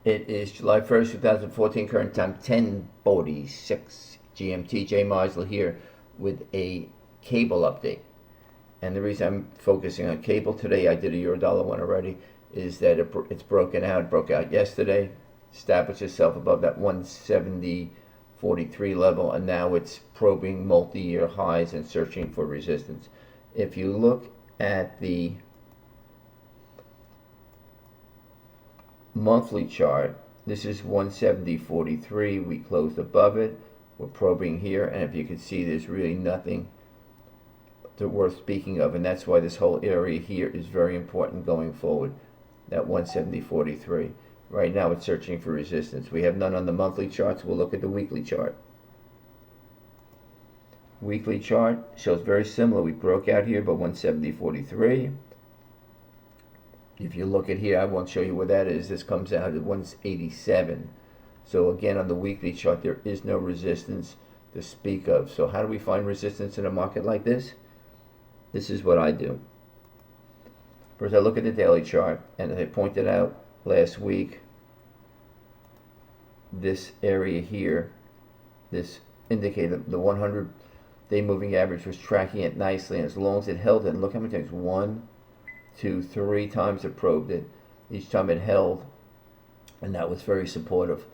It is July 1st, 2014, current time 10:46 GMT. Jay Meisler here with a cable update. And the reason I'm focusing on cable today, I did a Eurodollar one already, is that it's broken out. It broke out yesterday, established itself above that 170.43 level, and now it's probing multi-year highs and searching for resistance. If you look at the monthly chart, this is 170.43. We closed above it. We're probing here, and if you can see, there's really nothing worth speaking of, and that's why this whole area here is very important going forward. That 170.43. Right now, it's searching for resistance. We have none on the monthly charts. We'll look at the weekly chart. Weekly chart shows very similar. We broke out here by 170.43. If you look at here, I won't show you where that is. This comes out at 187. So again, on the weekly chart, there is no resistance to speak of. So how do we find resistance in a market like this? This is what I do. First, I look at the daily chart, and as I pointed out last week, this area here, this indicated the 100-day moving average was tracking it nicely, and as long as it held it, and look how many times, 1, 2, 3 times it probed it. Each time it held, and that was very supportive.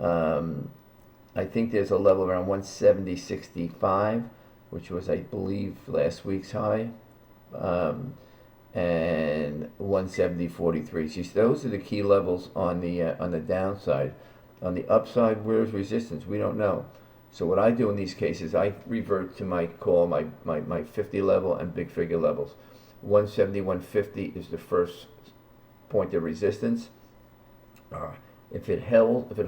I think there's a level around 170.65, which was, I believe, last week's high, and 170.43. See, those are the key levels on the downside. On the upside, where's resistance? We don't know. So what I do in these cases, I revert to my 50 level and big figure levels. 170, 150 is the first point of resistance. If it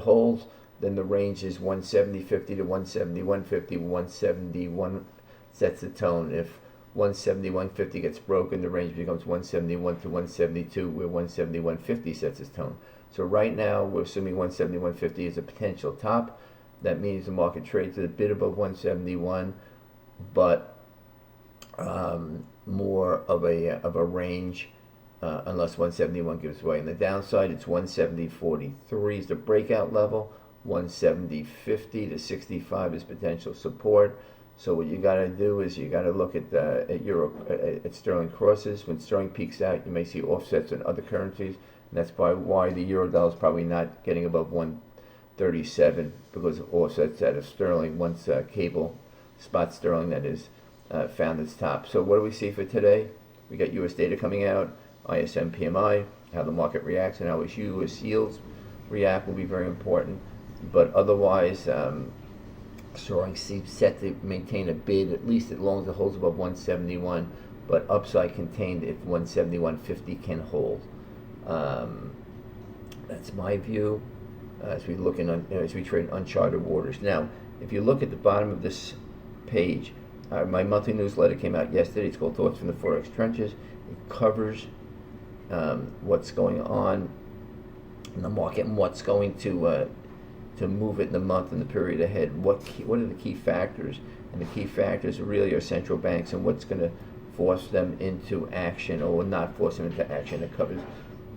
holds, then the range is 170.50 to 170, 150, 171 sets the tone. If 170, 150 gets broken, the range becomes 171 to 172, where 170, 150 sets its tone. So right now, we're assuming 170, 150 is a potential top. That means the market trades at a bit above 171, but more of a range, unless 171 gives way. On the downside, it's 170.43 is the breakout level. 170.50 to 65 is potential support. So what you got to do is you got to look at at sterling crosses. When sterling peaks out, you may see offsets in other currencies, and that's why the Eurodollar is probably not getting above 137, because of offsets out of sterling once cable spot sterling, that is, found its top. So what do we see for today? We got U.S. data coming out, ISM PMI, how the market reacts, and how U.S. yields react will be very important. But otherwise, sterling seems set to maintain a bid, at least as long as it holds above 171, but upside contained if 171.50 can hold. That's my view as we trade uncharted waters. Now, if you look at the bottom of this page, my monthly newsletter came out yesterday. It's called Thoughts from the Forex Trenches. It covers what's going on in the market and what's going to move it in the month and the period ahead. What are the key factors? And the key factors really are central banks and what's going to force them into action or not force them into action. It covers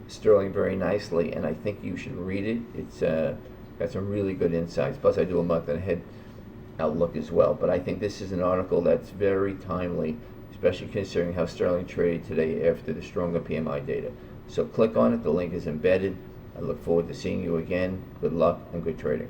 sterling very nicely, and I think you should read it. It's got some really good insights. Plus, I do a month and ahead outlook as well. But I think this is an article that's very timely, especially considering how sterling traded today after the stronger PMI data. So click on it. The link is embedded. I look forward to seeing you again. Good luck and good trading.